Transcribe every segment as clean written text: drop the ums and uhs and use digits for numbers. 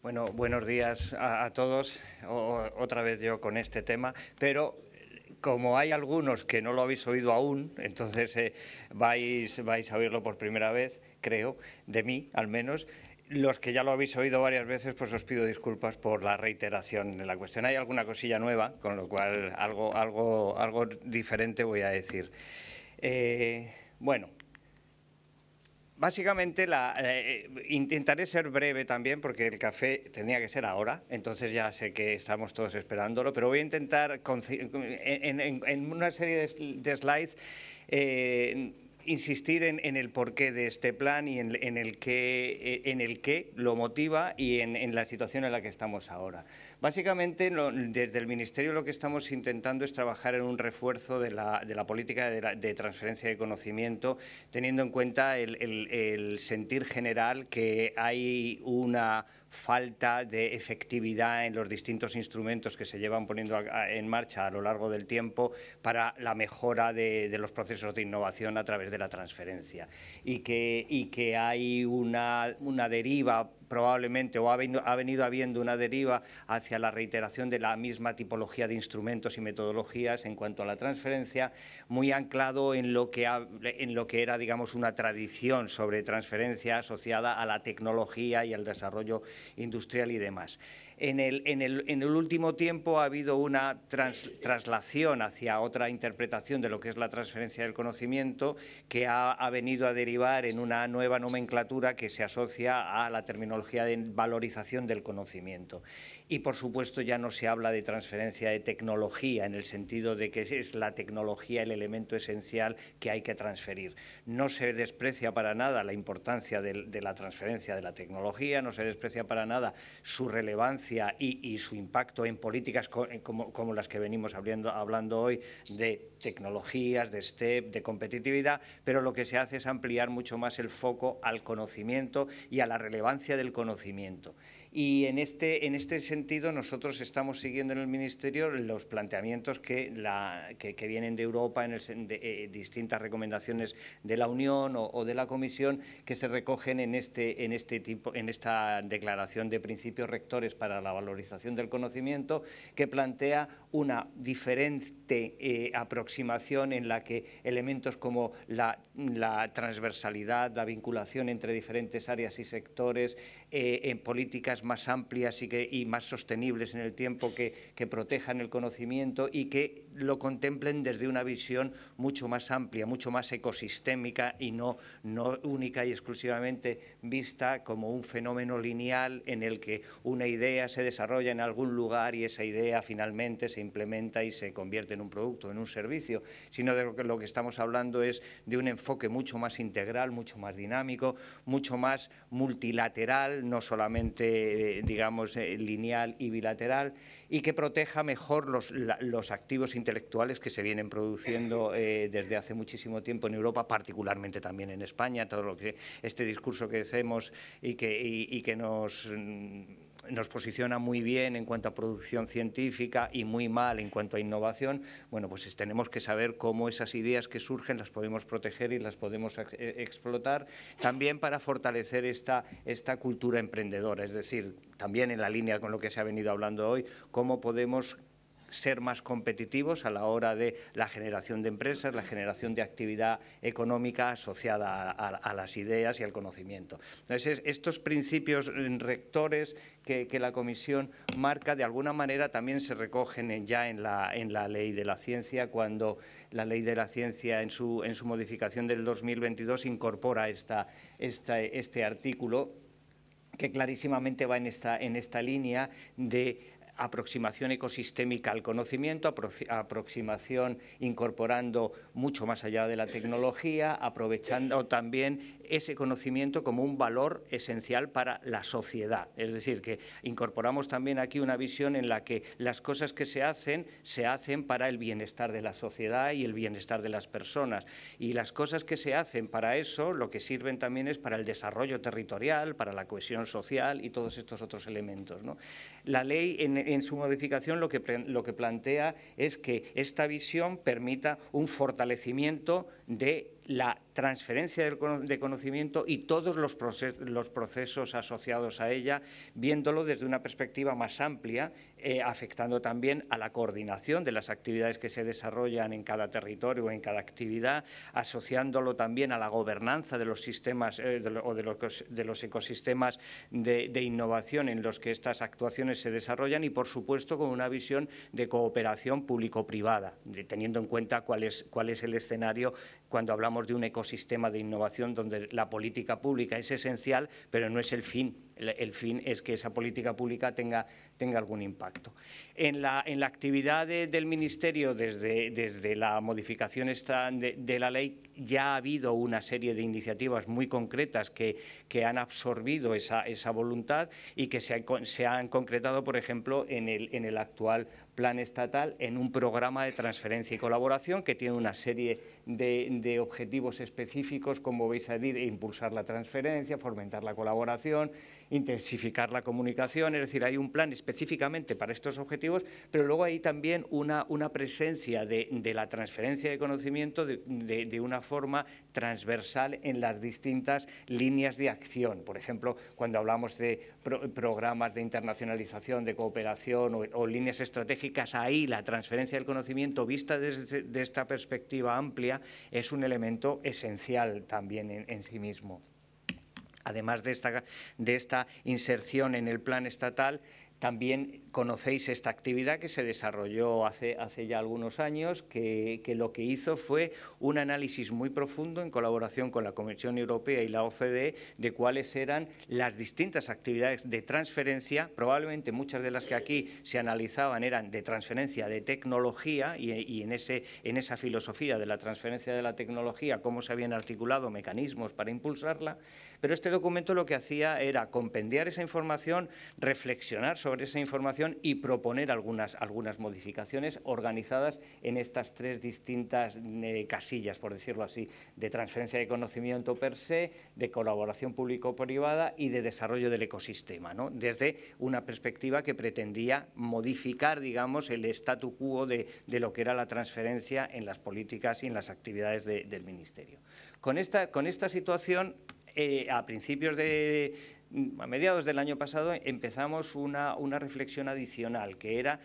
Bueno, buenos días a todos. Otra vez yo con este tema, pero como hay algunos que no lo habéis oído aún, entonces vais a oírlo por primera vez, creo, de mí al menos. Los que ya lo habéis oído varias veces, pues os pido disculpas por la reiteración en la cuestión. Hay alguna cosilla nueva, con lo cual algo diferente voy a decir. Bueno. Básicamente intentaré ser breve también porque el café tenía que ser ahora, entonces ya sé que estamos todos esperándolo, pero voy a intentar en una serie de slides insistir en el porqué de este plan y en el qué lo motiva y en la situación en la que estamos ahora. Básicamente, desde el Ministerio lo que estamos intentando es trabajar en un refuerzo de la política de transferencia de conocimiento, teniendo en cuenta el sentir general que hay una falta de efectividad en los distintos instrumentos que se llevan poniendo en marcha a lo largo del tiempo para la mejora de los procesos de innovación a través de la transferencia y que hay una deriva probablemente, o ha venido habiendo una deriva hacia la reiteración de la misma tipología de instrumentos y metodologías en cuanto a la transferencia, muy anclado en lo que era, digamos, una tradición sobre transferencia asociada a la tecnología y al desarrollo industrial y demás. En el último tiempo ha habido una traslación hacia otra interpretación de lo que es la transferencia del conocimiento que ha venido a derivar en una nueva nomenclatura que se asocia a la terminología de valorización del conocimiento. Y, por supuesto, ya no se habla de transferencia de tecnología en el sentido de que es la tecnología el elemento esencial que hay que transferir. No se desprecia para nada la importancia de la transferencia de la tecnología, no se desprecia para nada su relevancia y su impacto en políticas como las que venimos hablando hoy de tecnologías, de STEP, de competitividad, pero lo que se hace es ampliar mucho más el foco al conocimiento y a la relevancia del conocimiento. Y en este sentido nosotros estamos siguiendo en el Ministerio los planteamientos que vienen de Europa en distintas recomendaciones de la Unión o de la Comisión que se recogen en esta declaración de principios rectores para la valorización del conocimiento, que plantea una diferente aproximación en la que elementos como la transversalidad, la vinculación entre diferentes áreas y sectores, en políticas más amplias y más sostenibles en el tiempo que protejan el conocimiento y que lo contemplen desde una visión mucho más amplia, mucho más ecosistémica y no única y exclusivamente vista como un fenómeno lineal en el que una idea se desarrolla en algún lugar y esa idea finalmente se implementa y se convierte en un producto, en un servicio, sino de lo que estamos hablando es de un enfoque mucho más integral, mucho más dinámico, mucho más multilateral, no solamente, digamos, lineal y bilateral, y que proteja mejor los activos intelectuales que se vienen produciendo desde hace muchísimo tiempo en Europa, particularmente también en España, todo lo que este discurso que hacemos y que nos posiciona muy bien en cuanto a producción científica y muy mal en cuanto a innovación. Bueno, pues tenemos que saber cómo esas ideas que surgen las podemos proteger y las podemos explotar, también para fortalecer esta cultura emprendedora, es decir, también en la línea con lo que se ha venido hablando hoy, cómo podemos ser más competitivos a la hora de la generación de empresas, la generación de actividad económica asociada a las ideas y al conocimiento. Entonces, estos principios rectores que la Comisión marca, de alguna manera también se recogen ya en la Ley de la Ciencia, cuando la Ley de la Ciencia en su modificación del 2022 incorpora este artículo que clarísimamente va en esta línea de aproximación ecosistémica al conocimiento, aproximación incorporando mucho más allá de la tecnología, aprovechando también ese conocimiento como un valor esencial para la sociedad. Es decir, que incorporamos también aquí una visión en la que las cosas que se hacen para el bienestar de la sociedad y el bienestar de las personas. Y las cosas que se hacen para eso, lo que sirven también es para el desarrollo territorial, para la cohesión social y todos estos otros elementos, ¿no? La ley, en su modificación, lo que plantea es que esta visión permita un fortalecimiento de la transferencia de conocimiento y todos los procesos asociados a ella, viéndolo desde una perspectiva más amplia, afectando también a la coordinación de las actividades que se desarrollan en cada territorio o en cada actividad, asociándolo también a la gobernanza de los sistemas o de los ecosistemas de innovación en los que estas actuaciones se desarrollan y, por supuesto, con una visión de cooperación público-privada, teniendo en cuenta cuál es el escenario cuando hablamos de un ecosistema de innovación donde la política pública es esencial, pero no es el fin. El fin es que esa política pública tenga algún impacto. En la actividad del Ministerio, desde la modificación de la ley, ya ha habido una serie de iniciativas muy concretas que han absorbido esa voluntad y que se han concretado, por ejemplo, en el actual plan estatal, en un programa de transferencia y colaboración que tiene una serie de objetivos específicos, como vais a decir, impulsar la transferencia, fomentar la colaboración, intensificar la comunicación. Es decir, hay un plan específicamente para estos objetivos, pero luego hay también una presencia de la transferencia de conocimiento de una forma transversal en las distintas líneas de acción. Por ejemplo, cuando hablamos de programas de internacionalización, de cooperación o líneas estratégicas, ahí la transferencia del conocimiento vista desde esta perspectiva amplia es un elemento esencial también en sí mismo. Además de esta inserción en el plan estatal, también conocéis esta actividad que se desarrolló hace ya algunos años, que lo que hizo fue un análisis muy profundo en colaboración con la Comisión Europea y la OCDE de cuáles eran las distintas actividades de transferencia. Probablemente muchas de las que aquí se analizaban eran de transferencia de tecnología y en esa filosofía de la transferencia de la tecnología, cómo se habían articulado mecanismos para impulsarla. Pero este documento lo que hacía era compendiar esa información, reflexionar sobre esa información y proponer algunas modificaciones organizadas en estas tres distintas casillas, por decirlo así, de transferencia de conocimiento per se, de colaboración público-privada y de desarrollo del ecosistema, ¿no? Desde una perspectiva que pretendía modificar, digamos, el statu quo de lo que era la transferencia en las políticas y en las actividades del Ministerio. Con esta situación, a mediados del año pasado empezamos una reflexión adicional, que era: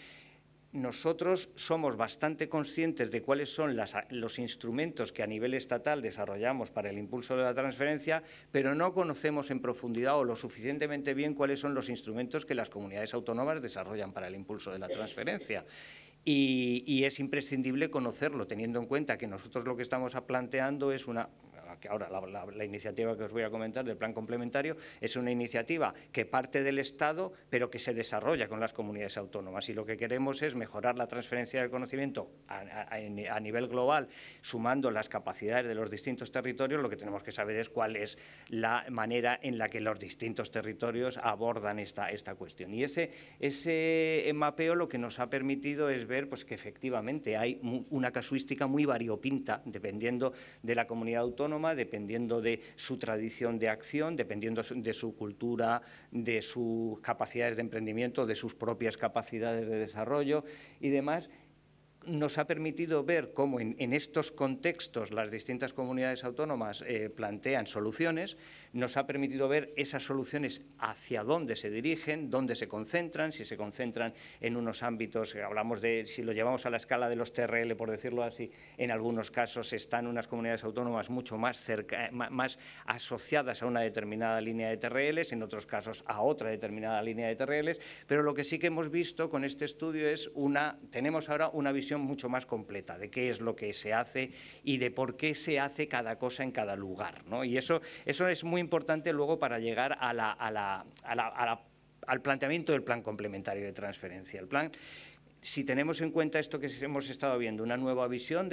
nosotros somos bastante conscientes de cuáles son los instrumentos que a nivel estatal desarrollamos para el impulso de la transferencia, pero no conocemos en profundidad o lo suficientemente bien cuáles son los instrumentos que las comunidades autónomas desarrollan para el impulso de la transferencia. Y es imprescindible conocerlo, teniendo en cuenta que nosotros lo que estamos planteando es que ahora la iniciativa que os voy a comentar del plan complementario es una iniciativa que parte del Estado, pero que se desarrolla con las comunidades autónomas, y lo que queremos es mejorar la transferencia del conocimiento a nivel global, sumando las capacidades de los distintos territorios. Lo que tenemos que saber es cuál es la manera en la que los distintos territorios abordan esta cuestión. Y ese mapeo lo que nos ha permitido es ver, pues, que efectivamente hay una casuística muy variopinta, dependiendo de la comunidad autónoma, dependiendo de su tradición de acción, dependiendo de su cultura, de sus capacidades de emprendimiento, de sus propias capacidades de desarrollo y demás. Nos ha permitido ver cómo en estos contextos las distintas comunidades autónomas plantean soluciones. Nos ha permitido ver esas soluciones hacia dónde se dirigen, dónde se concentran, si se concentran en unos ámbitos, hablamos de, si lo llevamos a la escala de los TRL, por decirlo así, en algunos casos están unas comunidades autónomas mucho más asociadas a una determinada línea de TRLs, en otros casos a otra determinada línea de TRLs, pero lo que sí que hemos visto con este estudio es tenemos ahora una visión mucho más completa de qué es lo que se hace y de por qué se hace cada cosa en cada lugar, ¿no? Y eso es muy importante luego para llegar al planteamiento del plan complementario de transferencia. El plan, si tenemos en cuenta esto que hemos estado viendo, una nueva visión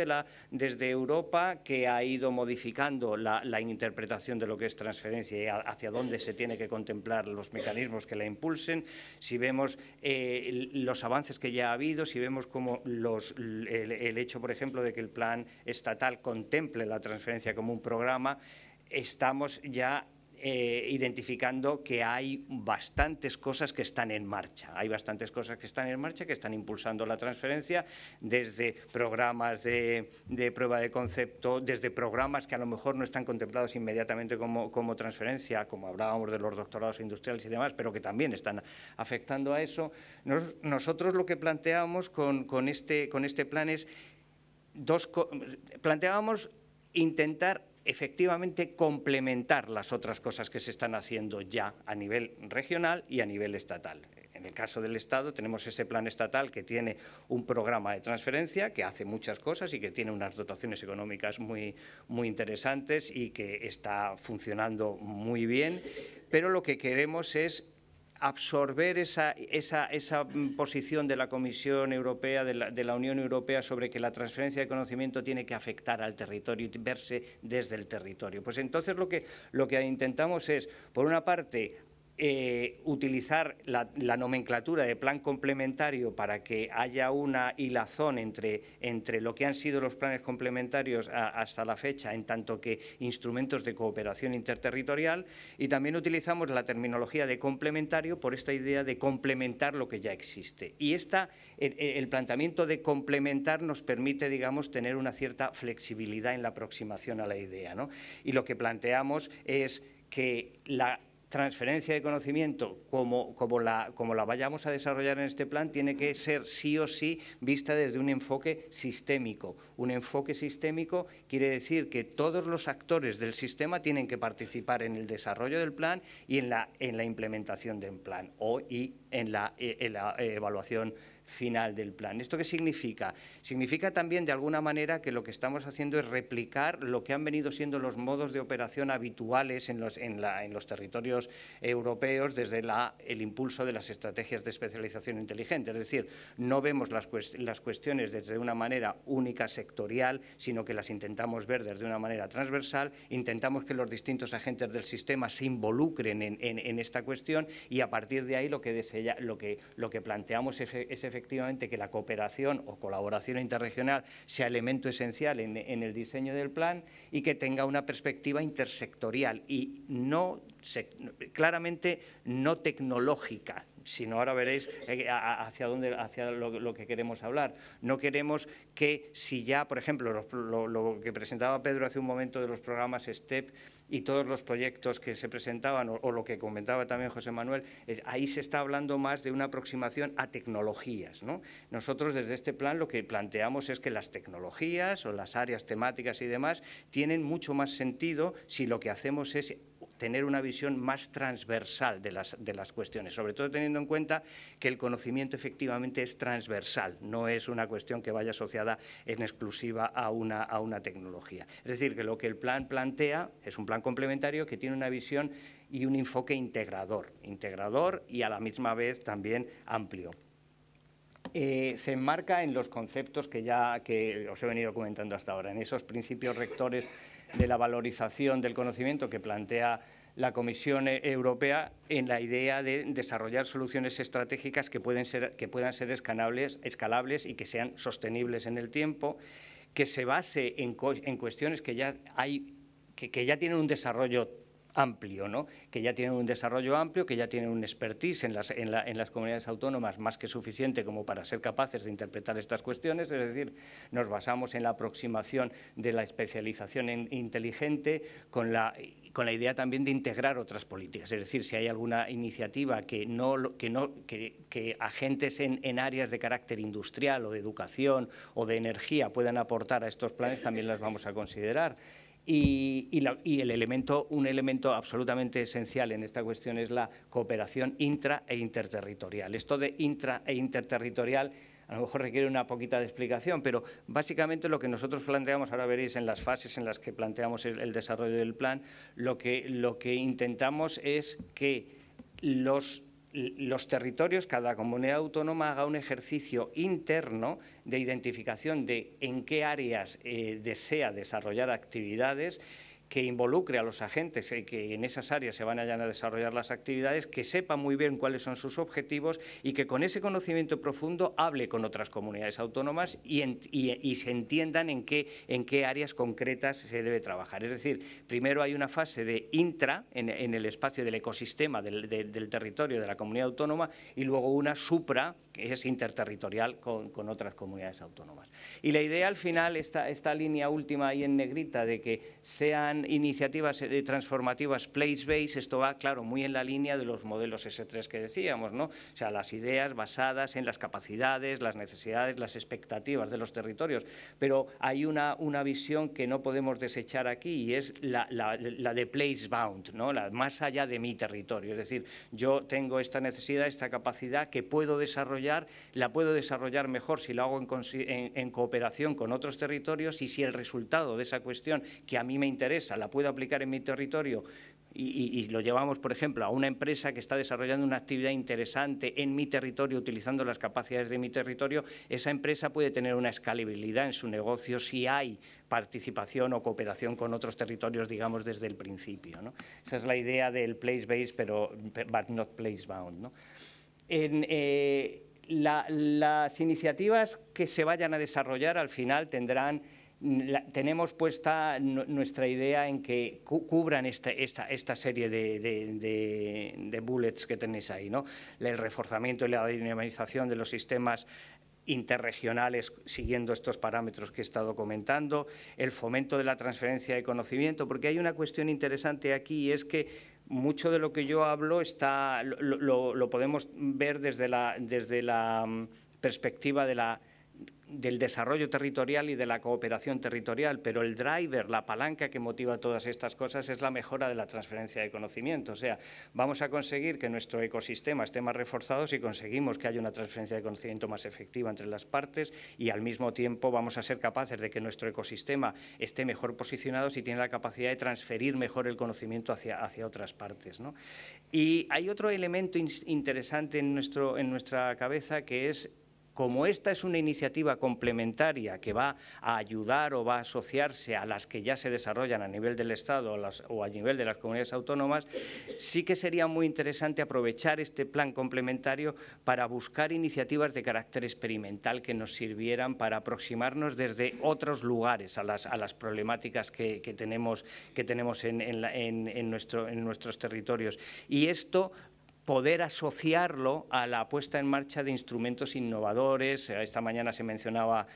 desde Europa que ha ido modificando la interpretación de lo que es transferencia y hacia dónde se tiene que contemplar los mecanismos que la impulsen, si vemos los avances que ya ha habido, si vemos cómo el hecho, por ejemplo, de que el plan estatal contemple la transferencia como un programa, estamos ya identificando que hay bastantes cosas que están en marcha. Hay bastantes cosas que están en marcha, que están impulsando la transferencia, desde programas de prueba de concepto, desde programas que a lo mejor no están contemplados inmediatamente como transferencia, como hablábamos de los doctorados industriales y demás, pero que también están afectando a eso. Nosotros lo que planteamos con este plan es planteábamos intentar efectivamente complementar las otras cosas que se están haciendo ya a nivel regional y a nivel estatal. En el caso del Estado tenemos ese plan estatal que tiene un programa de transferencia que hace muchas cosas y que tiene unas dotaciones económicas muy interesantes y que está funcionando muy bien, pero lo que queremos es absorber esa posición de la Comisión Europea, de la Unión Europea, sobre que la transferencia de conocimiento tiene que afectar al territorio y verse desde el territorio. Pues entonces lo que intentamos es, por una parte, utilizar la nomenclatura de plan complementario para que haya una hilazón entre lo que han sido los planes complementarios hasta la fecha, en tanto que instrumentos de cooperación interterritorial, y también utilizamos la terminología de complementario por esta idea de complementar lo que ya existe. Y el planteamiento de complementar nos permite, digamos, tener una cierta flexibilidad en la aproximación a la idea, ¿no? Y lo que planteamos es que la transferencia de conocimiento, como la vayamos a desarrollar en este plan, tiene que ser sí o sí vista desde un enfoque sistémico. Un enfoque sistémico quiere decir que todos los actores del sistema tienen que participar en el desarrollo del plan y en la implementación del plan y en la evaluación final del plan. ¿Esto qué significa? Significa también, de alguna manera, que lo que estamos haciendo es replicar lo que han venido siendo los modos de operación habituales en los territorios europeos desde el impulso de las estrategias de especialización inteligente. Es decir, no vemos las cuestiones desde una manera única, sectorial, sino que las intentamos ver desde una manera transversal, intentamos que los distintos agentes del sistema se involucren en esta cuestión y a partir de ahí lo que planteamos es efectivamente que la cooperación o colaboración interregional sea elemento esencial en el diseño del plan y que tenga una perspectiva intersectorial y claramente no tecnológica, sino ahora veréis hacia lo que queremos hablar. No queremos que si ya, por ejemplo, lo que presentaba Pedro hace un momento de los programas STEP y todos los proyectos que se presentaban, o lo que comentaba también José Manuel, ahí se está hablando más de una aproximación a tecnologías, ¿no? Nosotros desde este plan lo que planteamos es que las tecnologías o las áreas temáticas y demás tienen mucho más sentido si lo que hacemos es tener una visión más transversal de las cuestiones, sobre todo teniendo en cuenta que el conocimiento efectivamente es transversal, no es una cuestión que vaya asociada en exclusiva a una tecnología. Es decir, que lo que el plan plantea es un plan complementario que tiene una visión y un enfoque integrador y a la misma vez también amplio. Se enmarca en los conceptos que os he venido comentando hasta ahora, en esos principios rectores de la valorización del conocimiento que plantea la Comisión Europea, en la idea de desarrollar soluciones estratégicas que puedan ser escalables y que sean sostenibles en el tiempo, que se base en cuestiones que ya tienen un desarrollo amplio, ¿no? Que ya tienen un desarrollo amplio, que ya tienen un expertise en las comunidades autónomas más que suficiente como para ser capaces de interpretar estas cuestiones. Es decir, nos basamos en la aproximación de la especialización inteligente con la idea también de integrar otras políticas. Es decir, si hay alguna iniciativa que agentes en áreas de carácter industrial o de educación o de energía puedan aportar a estos planes, también las vamos a considerar. Un elemento absolutamente esencial en esta cuestión es la cooperación intra e interterritorial. Esto de intra e interterritorial a lo mejor requiere una poquita de explicación, pero básicamente lo que nosotros planteamos, ahora veréis en las fases en las que planteamos el desarrollo del plan, lo que intentamos es que los territorios, cada comunidad autónoma haga un ejercicio interno de identificación de en qué áreas desea desarrollar actividades, que involucre a los agentes que en esas áreas se van a desarrollar las actividades, que sepa muy bien cuáles son sus objetivos y que con ese conocimiento profundo hable con otras comunidades autónomas y se entiendan en qué áreas concretas se debe trabajar. Es decir, primero hay una fase de intra en el espacio del ecosistema del territorio de la comunidad autónoma y luego una supra, que es interterritorial con otras comunidades autónomas. Y la idea al final, esta línea última ahí en negrita de que sean iniciativas transformativas place-based, esto va, claro, muy en la línea de los modelos S3 que decíamos, ¿no? O sea, las ideas basadas en las capacidades, las necesidades, las expectativas de los territorios, pero hay una visión que no podemos desechar aquí y es la de place-bound, ¿no? Más allá de mi territorio, es decir, yo tengo esta necesidad, esta capacidad que puedo desarrollar, la puedo desarrollar mejor si lo hago en cooperación con otros territorios y si el resultado de esa cuestión que a mí me interesa la puedo aplicar en mi territorio y lo llevamos, por ejemplo, a una empresa que está desarrollando una actividad interesante en mi territorio utilizando las capacidades de mi territorio, esa empresa puede tener una escalabilidad en su negocio si hay participación o cooperación con otros territorios, digamos, desde el principio, ¿no? Esa es la idea del place-based, but not place-bound, ¿no? Las iniciativas que se vayan a desarrollar al final tenemos puesta nuestra idea en que cubran esta serie de bullets que tenéis ahí, ¿no? El reforzamiento y la dinamización de los sistemas interregionales siguiendo estos parámetros que he estado comentando, el fomento de la transferencia de conocimiento, porque hay una cuestión interesante aquí y es que mucho de lo que yo hablo lo podemos ver desde la perspectiva del desarrollo territorial y de la cooperación territorial, pero el driver, la palanca que motiva todas estas cosas es la mejora de la transferencia de conocimiento. O sea, vamos a conseguir que nuestro ecosistema esté más reforzado si conseguimos que haya una transferencia de conocimiento más efectiva entre las partes y al mismo tiempo vamos a ser capaces de que nuestro ecosistema esté mejor posicionado si tiene la capacidad de transferir mejor el conocimiento hacia otras partes, ¿no? Y hay otro elemento interesante en nuestra cabeza que es, como esta es una iniciativa complementaria que va a ayudar o va a asociarse a las que ya se desarrollan a nivel del Estado o a nivel de las comunidades autónomas, sí que sería muy interesante aprovechar este plan complementario para buscar iniciativas de carácter experimental que nos sirvieran para aproximarnos desde otros lugares a las problemáticas que tenemos en nuestros territorios. Y esto poder asociarlo a la puesta en marcha de instrumentos innovadores. Esta mañana se mencionaba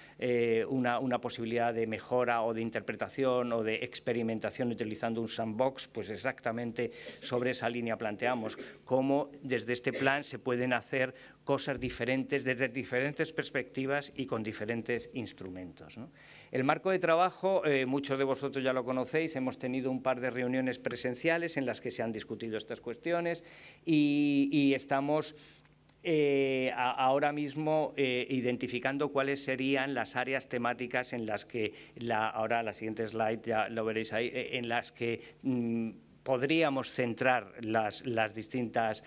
una posibilidad de mejora o de interpretación o de experimentación utilizando un sandbox, pues exactamente sobre esa línea planteamos cómo desde este plan se pueden hacer cosas diferentes desde diferentes perspectivas y con diferentes instrumentos, ¿no? El marco de trabajo, muchos de vosotros ya lo conocéis, hemos tenido un par de reuniones presenciales en las que se han discutido estas cuestiones y estamos ahora mismo identificando cuáles serían las áreas temáticas en las que, ahora la siguiente slide ya lo veréis ahí, en las que podríamos centrar las distintas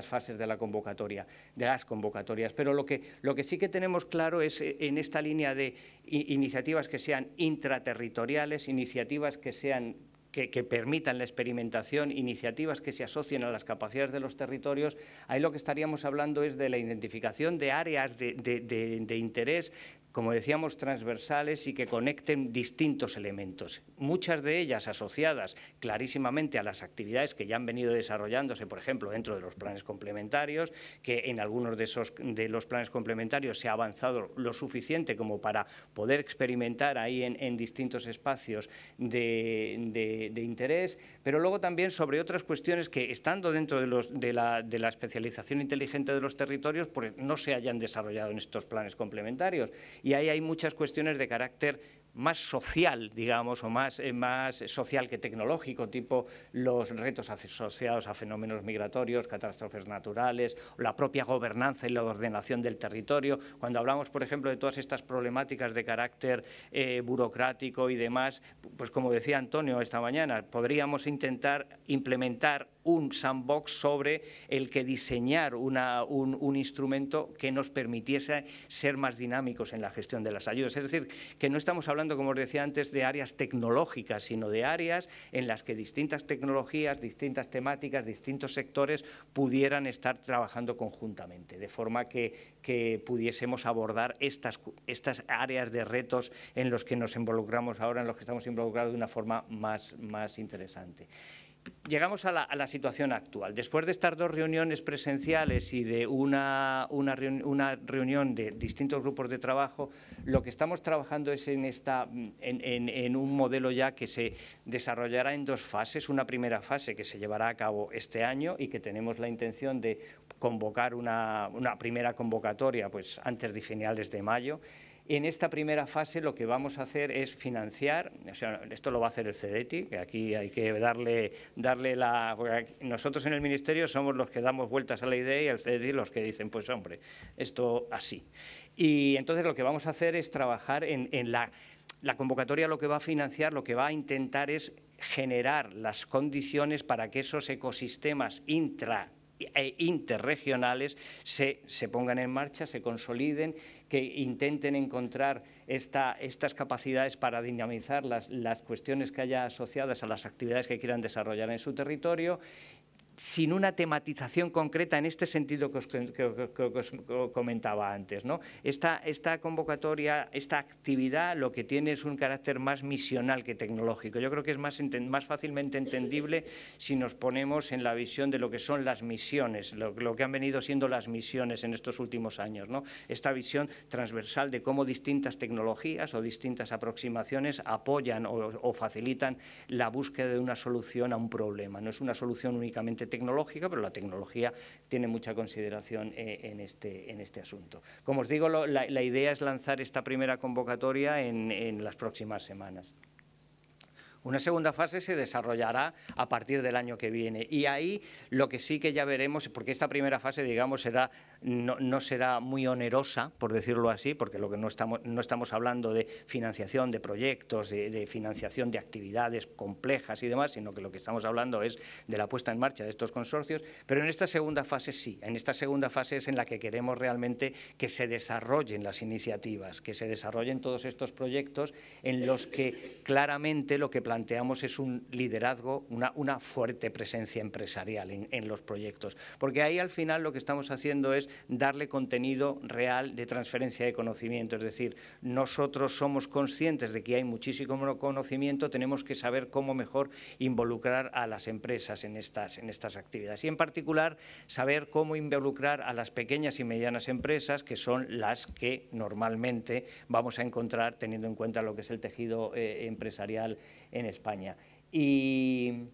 fases de la convocatoria, de las convocatorias. Pero lo que sí que tenemos claro es en esta línea de iniciativas que sean intraterritoriales, iniciativas que permitan la experimentación, iniciativas que se asocien a las capacidades de los territorios. Ahí lo que estaríamos hablando es de la identificación de áreas de interés, como decíamos, transversales y que conecten distintos elementos, muchas de ellas asociadas clarísimamente a las actividades que ya han venido desarrollándose, por ejemplo, dentro de los planes complementarios, que en algunos de los planes complementarios se ha avanzado lo suficiente como para poder experimentar ahí en distintos espacios de interés, pero luego también sobre otras cuestiones que, estando dentro de la especialización inteligente de los territorios, pues no se hayan desarrollado en estos planes complementarios. Y ahí hay muchas cuestiones de carácter más social, digamos, o más social que tecnológico, tipo los retos asociados a fenómenos migratorios, catástrofes naturales, la propia gobernanza y la ordenación del territorio. Cuando hablamos, por ejemplo, de todas estas problemáticas de carácter burocrático y demás, pues como decía Antonio esta mañana, podríamos intentar implementar un sandbox sobre el que diseñar un instrumento que nos permitiese ser más dinámicos en la gestión de las ayudas. Es decir, que no estamos hablando, como os decía antes, de áreas tecnológicas, sino de áreas en las que distintas tecnologías, distintas temáticas, distintos sectores pudieran estar trabajando conjuntamente, de forma que pudiésemos abordar estas áreas de retos en los que nos involucramos ahora, en los que estamos involucrados de una forma más interesante. Llegamos a la situación actual. Después de estas 2 reuniones presenciales y de una reunión de distintos grupos de trabajo, lo que estamos trabajando es en un modelo ya que se desarrollará en 2 fases. Una primera fase que se llevará a cabo este año y que tenemos la intención de convocar una primera convocatoria pues, antes de finales de mayo. En esta primera fase lo que vamos a hacer es financiar, o sea, esto lo va a hacer el CEDETI, que aquí hay que darle porque nosotros en el Ministerio somos los que damos vueltas a la idea y el CEDETI los que dicen, pues hombre, esto así. Y entonces lo que vamos a hacer es trabajar en la convocatoria, lo que va a financiar, lo que va a intentar es generar las condiciones para que esos ecosistemas interregionales se pongan en marcha, se consoliden, que intenten encontrar estas capacidades para dinamizar las cuestiones que haya asociadas a las actividades que quieran desarrollar en su territorio, sin una tematización concreta en este sentido que os comentaba antes, ¿no? Esta convocatoria, esta actividad, lo que tiene es un carácter más misional que tecnológico. Yo creo que es más fácilmente entendible si nos ponemos en la visión de lo que son las misiones, lo que han venido siendo las misiones en estos últimos años, ¿no? Esta visión transversal de cómo distintas tecnologías o distintas aproximaciones apoyan o facilitan la búsqueda de una solución a un problema. No es una solución únicamente tecnológica, pero la tecnología tiene mucha consideración en este asunto. Como os digo, la idea es lanzar esta primera convocatoria en las próximas semanas. Una segunda fase se desarrollará a partir del año que viene y ahí lo que sí que ya veremos, porque esta primera fase, digamos, no será muy onerosa, por decirlo así, porque lo que no estamos hablando de financiación de proyectos, de financiación de actividades complejas y demás, sino que lo que estamos hablando es de la puesta en marcha de estos consorcios, pero en esta segunda fase sí, en esta segunda fase es en la que queremos realmente que se desarrollen las iniciativas, que se desarrollen todos estos proyectos en los que claramente lo que planteamos es un liderazgo, una fuerte presencia empresarial en los proyectos, porque ahí al final lo que estamos haciendo es darle contenido real de transferencia de conocimiento, es decir, nosotros somos conscientes de que hay muchísimo conocimiento, tenemos que saber cómo mejor involucrar a las empresas en estas actividades y en particular saber cómo involucrar a las pequeñas y medianas empresas, que son las que normalmente vamos a encontrar teniendo en cuenta lo que es el tejido empresarial en España. Y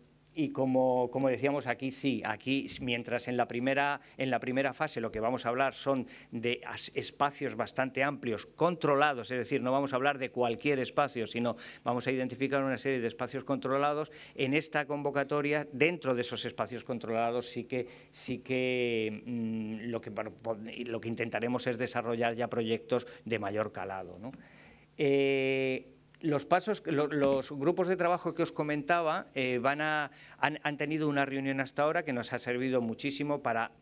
como decíamos, aquí sí, aquí mientras en la primera fase lo que vamos a hablar son de espacios bastante amplios, controlados, es decir, no vamos a hablar de cualquier espacio, sino vamos a identificar una serie de espacios controlados. En esta convocatoria, dentro de esos espacios controlados, sí que lo que intentaremos es desarrollar ya proyectos de mayor calado, ¿no? Los grupos de trabajo que os comentaba han tenido una reunión hasta ahora que nos ha servido muchísimo para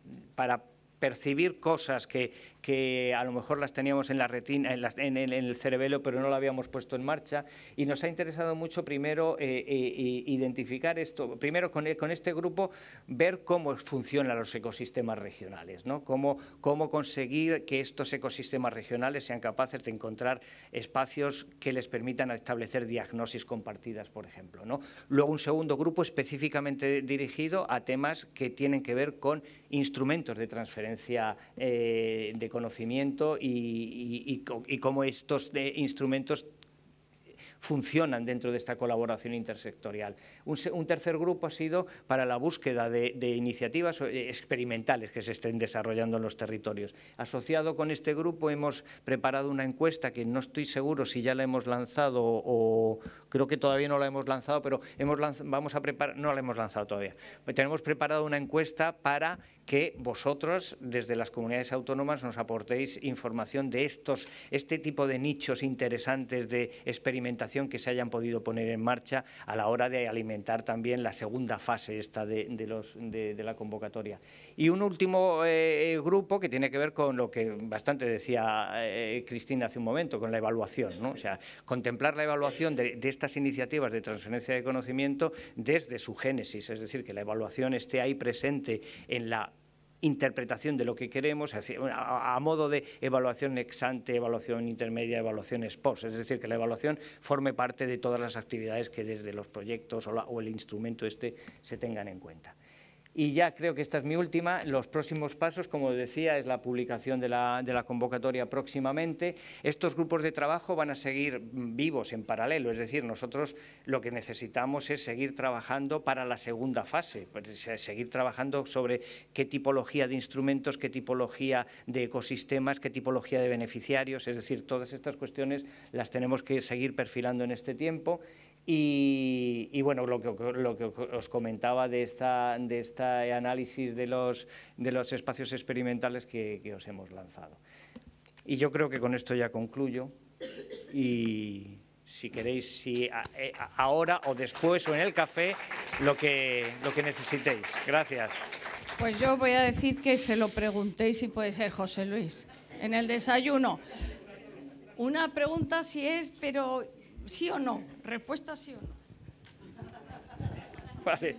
percibir cosas que a lo mejor las teníamos en la retina, en el cerebelo, pero no lo habíamos puesto en marcha, y nos ha interesado mucho primero identificar esto, primero con este grupo ver cómo funcionan los ecosistemas regionales, ¿no? Cómo conseguir que estos ecosistemas regionales sean capaces de encontrar espacios que les permitan establecer diagnosis compartidas, por ejemplo, ¿no? Luego un segundo grupo específicamente dirigido a temas que tienen que ver con instrumentos de transferencia de conocimiento y cómo estos instrumentos funcionan dentro de esta colaboración intersectorial. Un tercer grupo ha sido para la búsqueda de iniciativas experimentales que se estén desarrollando en los territorios. Asociado con este grupo hemos preparado una encuesta que no estoy seguro si ya la hemos lanzado o creo que todavía no la hemos lanzado, pero no la hemos lanzado todavía. Tenemos preparado una encuesta para que vosotros, desde las comunidades autónomas, nos aportéis información de este tipo de nichos interesantes de experimentación información que se hayan podido poner en marcha a la hora de alimentar también la segunda fase esta de la convocatoria. Y un último grupo que tiene que ver con lo que bastante decía Cristina hace un momento, con la evaluación, ¿no? O sea, contemplar la evaluación de estas iniciativas de transferencia de conocimiento desde su génesis, es decir, que la evaluación esté ahí presente en la interpretación de lo que queremos, a modo de evaluación ex ante, evaluación intermedia, evaluación ex post, es decir, que la evaluación forme parte de todas las actividades que desde los proyectos o el instrumento se tengan en cuenta. Y ya creo que esta es mi última. Los próximos pasos, como decía, es la publicación de la convocatoria próximamente. Estos grupos de trabajo van a seguir vivos en paralelo, es decir, nosotros lo que necesitamos es seguir trabajando para la segunda fase, seguir trabajando sobre qué tipología de instrumentos, qué tipología de ecosistemas, qué tipología de beneficiarios, es decir, todas estas cuestiones las tenemos que seguir perfilando en este tiempo. Y bueno, lo que os comentaba de este análisis de los espacios experimentales que os hemos lanzado. Y yo creo que con esto ya concluyo y si queréis, ahora o después o en el café, lo que necesitéis. Gracias. Pues yo voy a decir que se lo preguntéis si puede ser José Luis en el desayuno. Una pregunta si es, pero... ¿sí o no? Respuesta sí o no. Vale.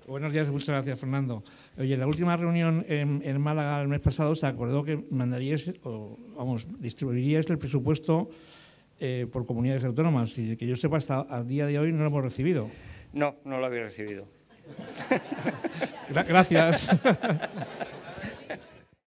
Buenos días, muchas gracias, Fernando. Oye, en la última reunión en Málaga el mes pasado se acordó que mandaríais, distribuiríais el presupuesto por comunidades autónomas y que yo sepa, hasta a día de hoy no lo hemos recibido. No, no lo habéis recibido. Gracias.